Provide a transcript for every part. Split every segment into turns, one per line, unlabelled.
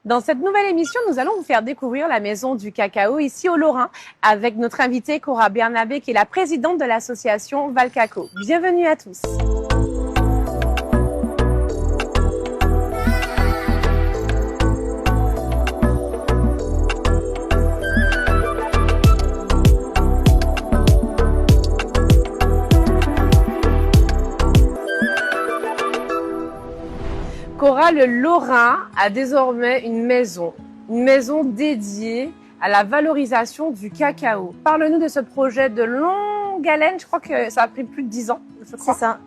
Dans cette nouvelle émission, nous allons vous faire découvrir la maison du cacao ici au Lorrain avec notre invitée Cora Bernabé qui est la présidente de l'association Valcaco. Bienvenue à tous. Cora, le Lorrain a désormais une maison dédiée à la valorisation du cacao. Parle-nous de ce projet de longue haleine, je crois que ça a pris plus de 10 ans, je crois.
C'est ça.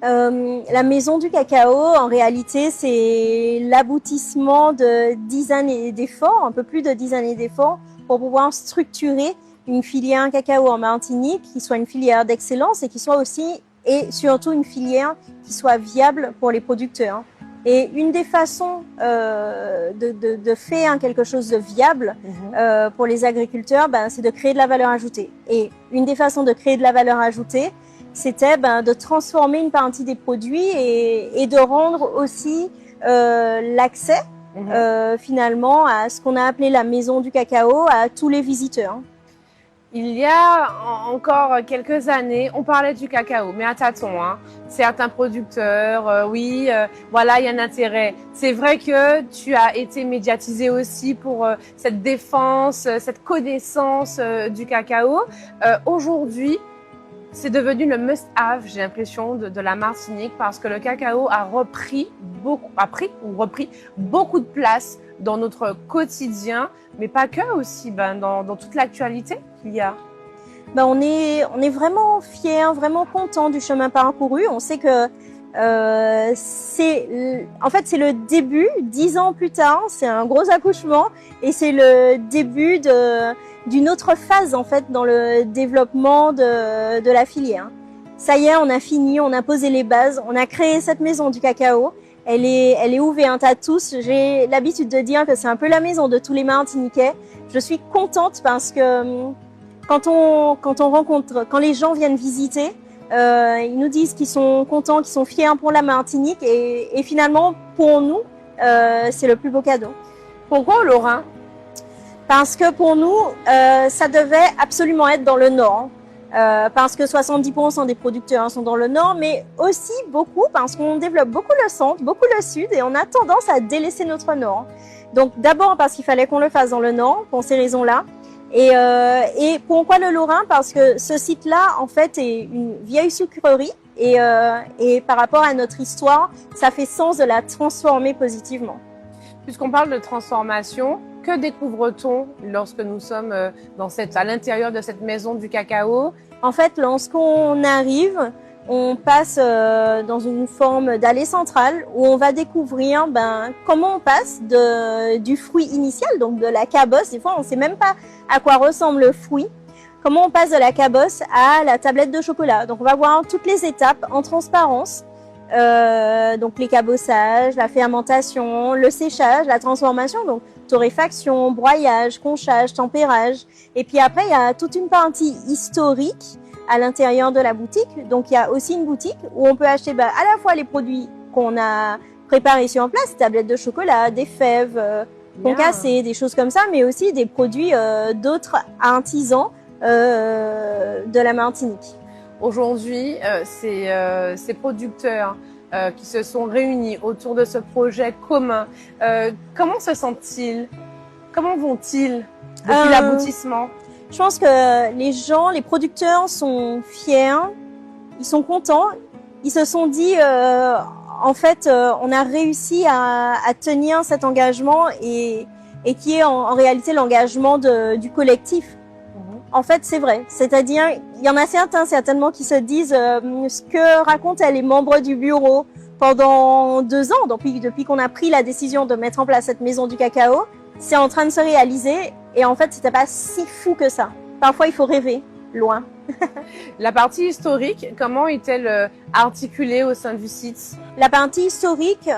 La maison du cacao, en réalité, c'est l'aboutissement de 10 années d'efforts, un peu plus de 10 années d'efforts, pour pouvoir structurer une filière cacao en Martinique qui soit une filière d'excellence et qui soit aussi, et surtout, une filière qui soit viable pour les producteurs. Et une des façons de faire quelque chose de viable pour les agriculteurs, c'est de créer de la valeur ajoutée. Et une des façons de créer de la valeur ajoutée, c'était de transformer une partie des produits et de rendre aussi l'accès finalement à ce qu'on a appelé la maison du cacao à tous les visiteurs.
Il y a encore quelques années, on parlait du cacao, mais à tâtons. Certains producteurs, voilà, il y a un intérêt. C'est vrai que tu as été médiatisé aussi pour cette défense, cette connaissance du cacao. Aujourd'hui, c'est devenu le must-have, j'ai l'impression, de la Martinique parce que le cacao a repris beaucoup de place dans notre quotidien, mais pas que aussi, dans toute l'actualité qu'il y a.
On est vraiment fiers, vraiment contents du chemin parcouru. On sait que c'est le début, 10 ans plus tard, c'est un gros accouchement et c'est le début d'une autre phase en fait dans le développement de la filière. Ça y est, on a fini, on a posé les bases, on a créé cette maison du cacao. Elle est ouverte à tous. J'ai l'habitude de dire que c'est un peu la maison de tous les Martiniquais. Je suis contente parce que quand les gens viennent visiter, ils nous disent qu'ils sont contents, qu'ils sont fiers pour la Martinique et finalement pour nous, c'est le plus beau cadeau.
Pourquoi au Lorrain ?
Parce que pour nous, ça devait absolument être dans le Nord. Parce que 70% des producteurs sont dans le Nord, mais aussi beaucoup parce qu'on développe beaucoup le centre, beaucoup le sud, et on a tendance à délaisser notre Nord. Donc d'abord parce qu'il fallait qu'on le fasse dans le Nord, pour ces raisons-là. Et pourquoi le Lorrain ? Parce que ce site-là, en fait, est une vieille sucrerie, et par rapport à notre histoire, ça fait sens de la transformer positivement.
Puisqu'on parle de transformation, que découvre-t-on lorsque nous sommes à l'intérieur de cette maison du cacao ?
En fait, lorsqu'on arrive, on passe dans une forme d'allée centrale où on va découvrir comment on passe du fruit initial, donc de la cabosse. Des fois, on ne sait même pas à quoi ressemble le fruit. Comment on passe de la cabosse à la tablette de chocolat. Donc, on va voir toutes les étapes en transparence. Donc les cabossages, la fermentation, le séchage, la transformation, donc torréfaction, broyage, conchage, tempérage. Et puis après, il y a toute une partie historique à l'intérieur de la boutique. Donc il y a aussi une boutique où on peut acheter à la fois les produits qu'on a préparés sur place, tablettes de chocolat, des fèves concassées, des choses comme ça, mais aussi des produits d'autres artisans de la Martinique.
Aujourd'hui, ces producteurs qui se sont réunis autour de ce projet commun, comment se sentent-ils ? Comment vont-ils depuis l'aboutissement ?
Je pense que les producteurs sont fiers, ils sont contents, ils se sont dit, on a réussi à tenir cet engagement et qui est en réalité l'engagement du collectif. En fait, c'est vrai. C'est-à-dire, il y en a certainement qui se disent ce que racontent les membres du bureau pendant 2 ans, depuis qu'on a pris la décision de mettre en place cette maison du cacao, c'est en train de se réaliser. Et en fait, c'était pas si fou que ça. Parfois, il faut rêver loin.
La partie historique, comment est-elle articulée au sein du site ?
La partie historique,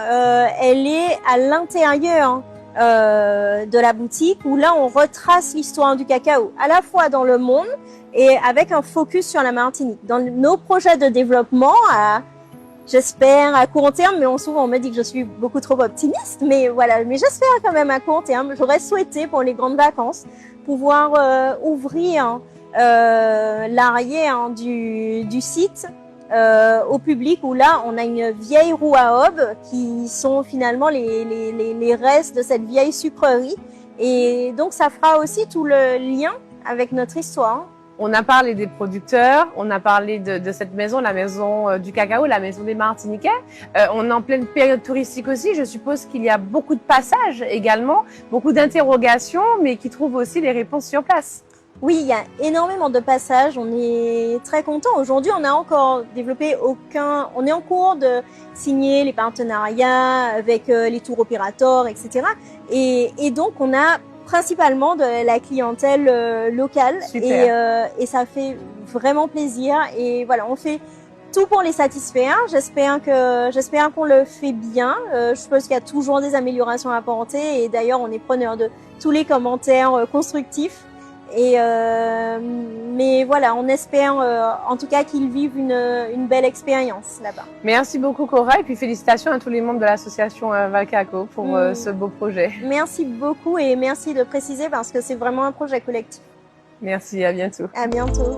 elle est à l'intérieur de la boutique où là on retrace l'histoire du cacao à la fois dans le monde et avec un focus sur la Martinique. Dans nos projets de développement J'espère à court terme, mais souvent on me dit que je suis beaucoup trop optimiste, mais voilà, mais j'espère quand même à court terme. J'aurais souhaité pour les grandes vacances pouvoir ouvrir l'arrière du site au public, où là on a une vieille roue à aube qui sont finalement les restes de cette vieille sucrerie, et donc ça fera aussi tout le lien avec notre histoire.
On a parlé des producteurs, on a parlé de cette maison, la maison du cacao, la maison des Martiniquais. On est en pleine période touristique aussi. Je suppose qu'il y a beaucoup de passages également, beaucoup d'interrogations, mais qui trouvent aussi les réponses sur place.
Oui, il y a énormément de passages. On est très content. Aujourd'hui, on n'a encore développé on est en cours de signer les partenariats avec les tour opérateurs, etc. Et donc, on a principalement de la clientèle locale. Et ça fait vraiment plaisir. Et voilà, on fait tout pour les satisfaire. J'espère qu'on le fait bien. Je pense qu'il y a toujours des améliorations à apporter. Et d'ailleurs, on est preneur de tous les commentaires constructifs. Mais voilà, on espère en tout cas qu'ils vivent une belle expérience là-bas.
Merci beaucoup Cora, et puis félicitations à tous les membres de l'association Valcacao pour ce beau projet.
Merci beaucoup, et merci de préciser parce que c'est vraiment un projet collectif.
Merci, à bientôt.
À bientôt.